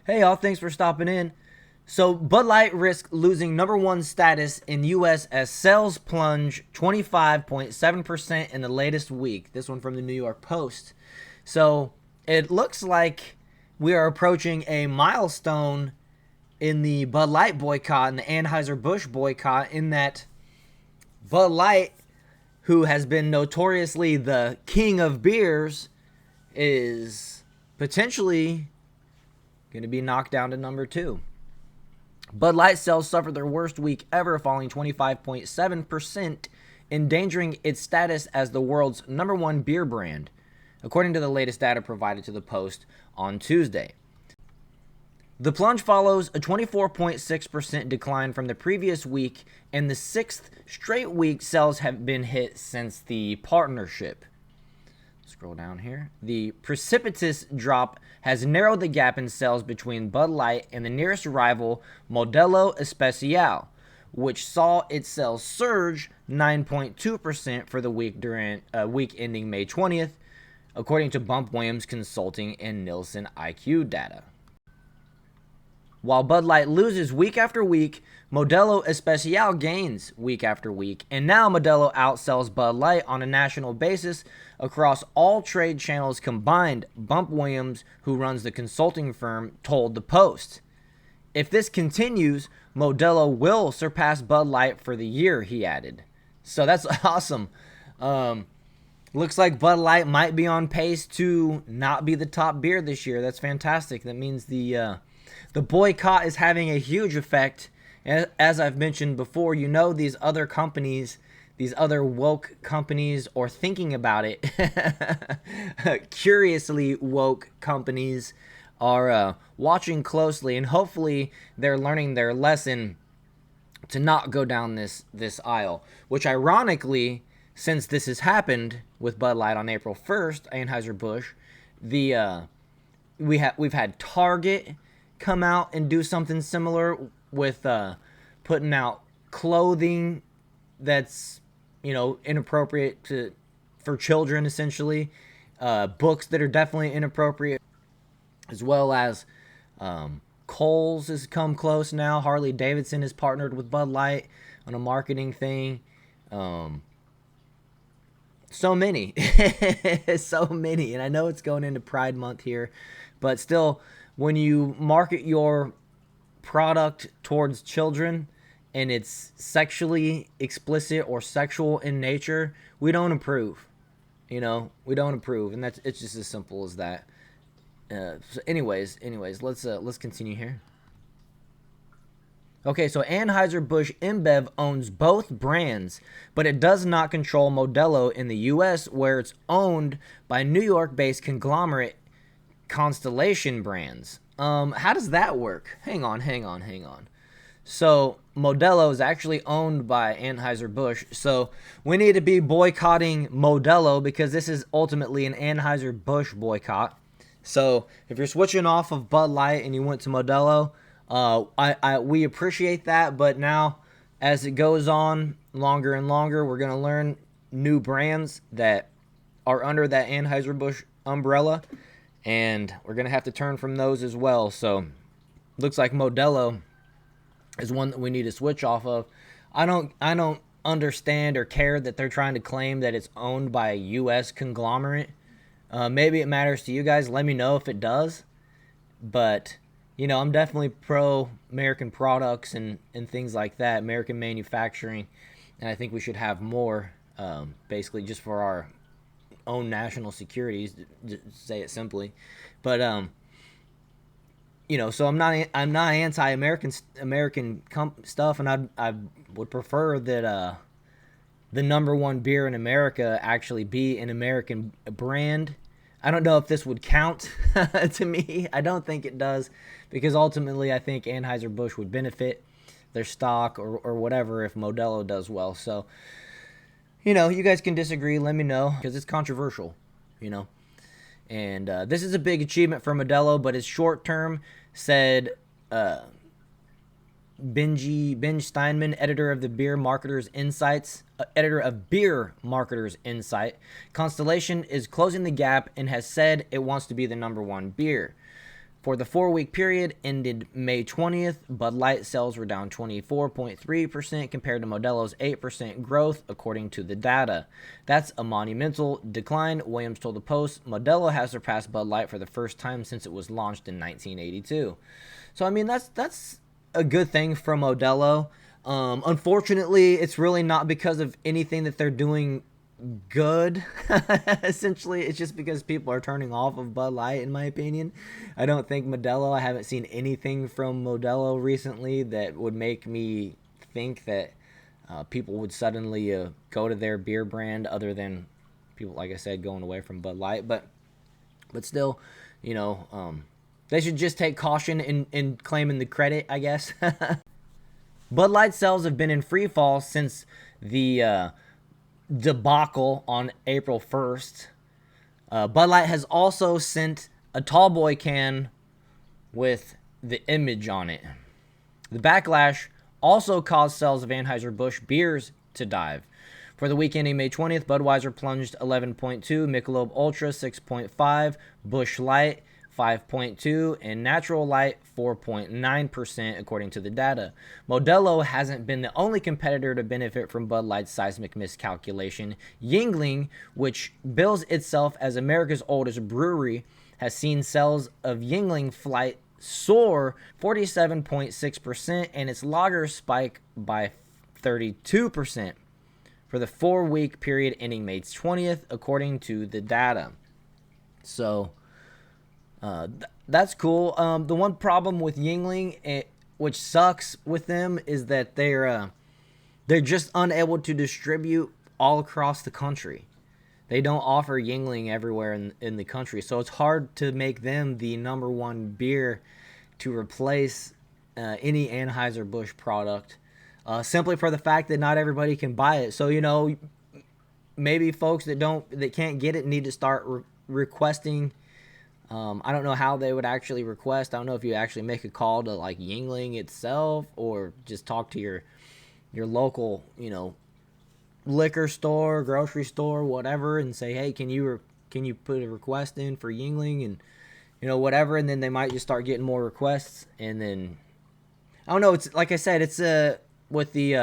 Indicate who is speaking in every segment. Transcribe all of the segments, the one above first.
Speaker 1: Hey y'all, thanks for stopping in. So Bud Light risks losing number one status in U.S. as sales plunge 25.7% in the latest week. This one from the New York Post. So it looks like we are approaching a milestone in the Bud Light boycott and the Anheuser-Busch boycott, in that Bud Light, who has been notoriously the king of beers, is potentially going to be knocked down to number two. Bud Light sales suffered their worst week ever, falling 25.7%, endangering its status as the world's number one beer brand, according to the latest data provided to the Post on Tuesday. The plunge follows a 24.6% decline from the previous week and the sixth straight week sales have been hit since the partnership. Scroll down here. The precipitous drop has narrowed the gap in sales between Bud Light and the nearest rival, Modelo Especial, which saw its sales surge 9.2% for the week during week ending May 20th, according to Bump Williams Consulting and Nielsen IQ data. While Bud Light loses week after week, Modelo Especial gains week after week, and now Modelo outsells Bud Light on a national basis across all trade channels combined, Bump Williams, who runs the consulting firm, told the Post. If this continues, Modelo will surpass Bud Light for the year, he added. So that's awesome. Looks like Bud Light might be on pace to not be the top beer this year. That's fantastic. That means the boycott is having a huge effect. As I've mentioned before, these other companies, these other woke companies, or thinking about it, curiously woke companies, are watching closely, and hopefully they're learning their lesson to not go down this aisle. Which, ironically, since this has happened with Bud Light on April 1st, Anheuser-Busch, we've had Target come out and do something similar with putting out clothing that's inappropriate for children, essentially, books that are definitely inappropriate, as well as Kohl's has come close now. Harley Davidson has partnered with Bud Light on a marketing thing. So many, so many, and I know it's going into Pride Month here, but still, when you market your product towards children and it's sexually explicit or sexual in nature, we don't approve. We don't approve, and it's just as simple as that. So anyways, let's continue here. Okay, so Anheuser-Busch InBev owns both brands, but it does not control Modelo in the U.S., where it's owned by New York-based conglomerate Constellation Brands. How does that work? Hang on. So Modelo is actually owned by Anheuser-Busch, so we need to be boycotting Modelo because this is ultimately an Anheuser-Busch boycott. So if you're switching off of Bud Light and you went to Modelo, we appreciate that, but now as it goes on longer and longer, we're going to learn new brands that are under that Anheuser-Busch umbrella, and we're going to have to turn from those as well. So looks like Modelo is one that we need to switch off of. I don't understand or care that they're trying to claim that it's owned by a U.S. conglomerate. Maybe it matters to you guys. Let me know if it does. But, I'm definitely pro-American products and things like that, American manufacturing. And I think we should have more, basically just for our own national security, to say it simply. But, so I'm not anti-American stuff, and I would prefer that the number one beer in America actually be an American brand. I don't know if this would count to me. I don't think it does, because ultimately I think Anheuser-Busch would benefit their stock or whatever if Modelo does well. So, you guys can disagree. Let me know, because it's controversial, And this is a big achievement for Modelo, but it's short term, said Ben Steinman, editor of Beer Marketers Insight. Constellation is closing the gap and has said it wants to be the number one beer. For the 4-week period ended May 20th, Bud Light sales were down 24.3% compared to Modelo's 8% growth, according to the data. That's a monumental decline, Williams told the Post. Modelo has surpassed Bud Light for the first time since it was launched in 1982. So, I mean, that's a good thing for Modelo. Unfortunately, it's really not because of anything that they're doing good. Essentially, it's just because people are turning off of Bud Light, in my opinion. I don't think Modelo, I haven't seen anything from Modelo recently that would make me think that people would suddenly go to their beer brand, other than people, like I said, going away from Bud Light. But still, they should just take caution in claiming the credit, I guess. Bud Light sales have been in free fall since the debacle on April 1st. Bud Light has also sent a tall boy can with the image on it. The backlash also caused sales of Anheuser-Busch beers to dive. For the week ending May 20th, Budweiser plunged 11.2, Michelob Ultra 6.5, Busch Light 5.2, and Natural Light 4.9%, according to the data. Modelo hasn't been the only competitor to benefit from Bud Light's seismic miscalculation. Yuengling, which bills itself as America's oldest brewery, has seen sales of Yuengling Flight soar 47.6%, and its lager spike by 32% for the 4-week period ending May 20th, according to the data. So that's cool. The one problem with Yuengling, which sucks with them, is that they're just unable to distribute all across the country. They don't offer Yuengling everywhere in the country, so it's hard to make them the number one beer to replace any Anheuser-Busch product, simply for the fact that not everybody can buy it. So maybe folks that can't get it need to start requesting. I don't know how they would actually request. I don't know if you actually make a call to like Yuengling itself, or just talk to your local, liquor store, grocery store, whatever, and say, hey, can you put a request in for Yuengling, and whatever, and then they might just start getting more requests, and then I don't know. It's like I said, it's with the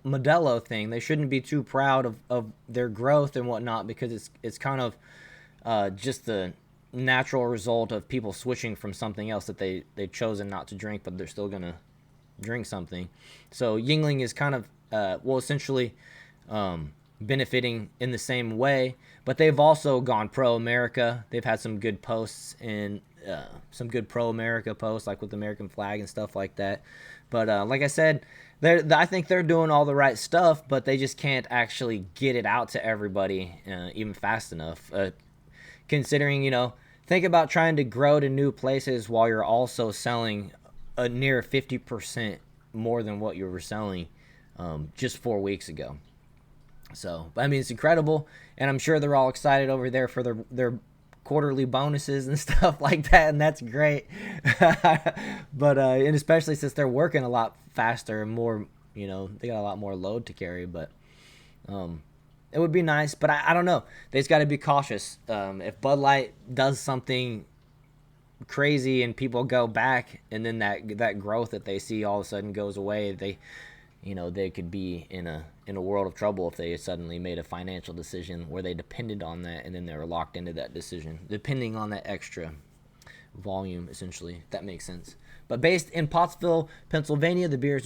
Speaker 1: Modelo thing, they shouldn't be too proud of their growth and whatnot, because it's kind of just the natural result of people switching from something else that they've chosen not to drink, but they're still gonna drink something. So Yuengling is kind of essentially benefiting in the same way, but they've also gone pro-America. They've had some good posts and some good pro-America posts, like with the American flag and stuff like that. But like I said, I think they're doing all the right stuff, but they just can't actually get it out to everybody even fast enough. Considering, think about trying to grow to new places while you're also selling a near 50% more than what you were selling just 4 weeks ago. So, I mean, it's incredible, and I'm sure they're all excited over there for their quarterly bonuses and stuff like that, and that's great. But and especially since they're working a lot faster and more, they got a lot more load to carry. But it would be nice, but I don't know. They just got to be cautious. If Bud Light does something crazy and people go back, and then that growth that they see all of a sudden goes away, they could be in a world of trouble if they suddenly made a financial decision where they depended on that, and then they were locked into that decision, depending on that extra volume, essentially, if that makes sense. But based in Pottsville, Pennsylvania, the beer is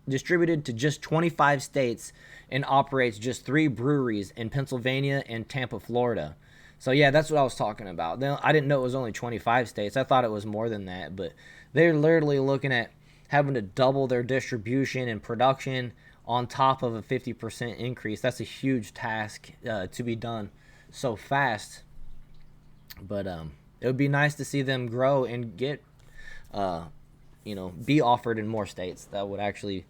Speaker 1: distributed to just 25 states and operates just 3 breweries in Pennsylvania and Tampa, Florida. So yeah, that's what I was talking about. I didn't know it was only 25 states. I thought it was more than that, but they're literally looking at having to double their distribution and production on top of a 50% increase. That's a huge task to be done so fast. But it would be nice to see them grow and get be offered in more states. That would actually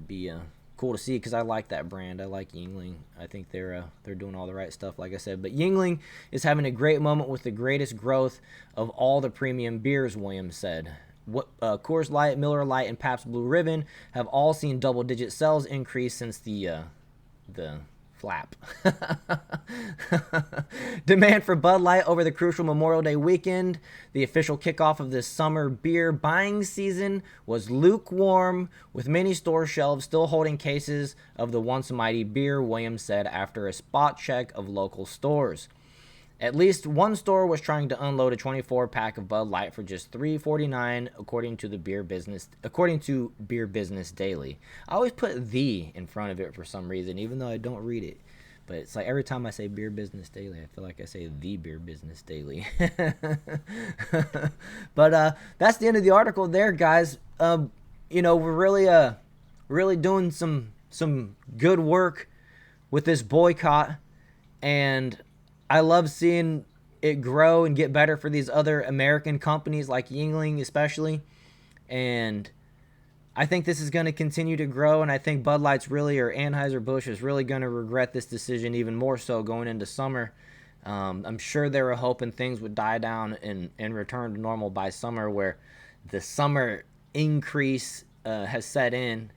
Speaker 1: be cool to see, because I like that brand. I like Yuengling. I think they're doing all the right stuff, like I said. But Yuengling is having a great moment with the greatest growth of all the premium beers, Williams said. Coors Light, Miller Lite, and Pabst Blue Ribbon have all seen double-digit sales increase since the flap. Demand for Bud Light over the crucial Memorial Day weekend, the official kickoff of this summer beer buying season, was lukewarm, with many store shelves still holding cases of the once mighty beer, Williams said after a spot check of local stores. At least one store was trying to unload a 24-pack of Bud Light for just $3.49, according to Beer Business Daily. I always put "the" in front of it for some reason, even though I don't read it. But it's like every time I say Beer Business Daily, I feel like I say the Beer Business Daily. But that's the end of the article there, guys. We're really doing some good work with this boycott, and I love seeing it grow and get better for these other American companies like Yuengling especially. And I think this is going to continue to grow, and I think Bud Light's really, or Anheuser-Busch, is really going to regret this decision even more so going into summer. I'm sure they were hoping things would die down and return to normal by summer, where the summer increase has set in,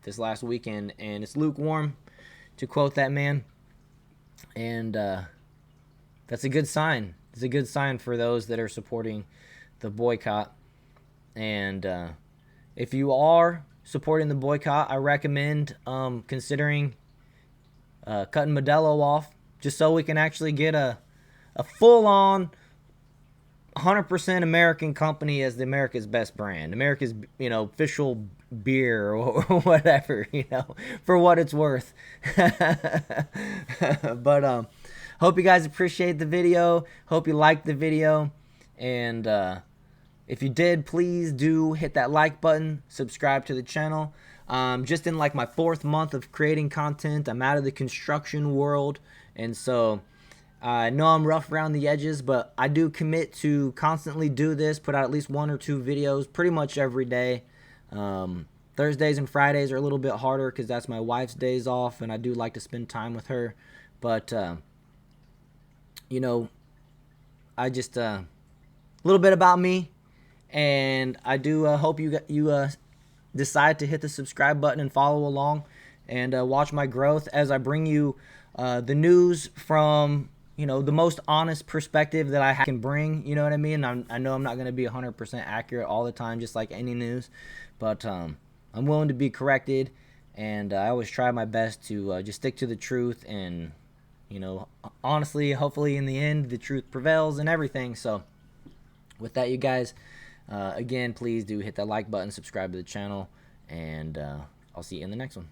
Speaker 1: this last weekend, and it's lukewarm, to quote that man. And that's a good sign. It's a good sign for those that are supporting the boycott. And if you are supporting the boycott, I recommend considering cutting Modelo off, just so we can actually get a full-on 100% American company as America's best brand, America's official beer or whatever, for what it's worth. But hope you guys appreciate the video. Hope you liked the video. And if you did, please do hit that like button. Subscribe to the channel. Just in like my 4th month of creating content. I'm out of the construction world. And so I know I'm rough around the edges, but I do commit to constantly do this. Put out at least 1 or 2 videos pretty much every day. Thursdays and Fridays are a little bit harder because that's my wife's days off. And I do like to spend time with her. But I just a little bit about me, and I do hope you decide to hit the subscribe button and follow along, and watch my growth as I bring you the news from the most honest perspective that I can bring. You know what I mean? I know I'm not going to be 100% accurate all the time, just like any news, but I'm willing to be corrected, and I always try my best to just stick to the truth. And honestly, hopefully in the end, the truth prevails and everything. So with that, you guys, again, please do hit that like button, subscribe to the channel, and I'll see you in the next one.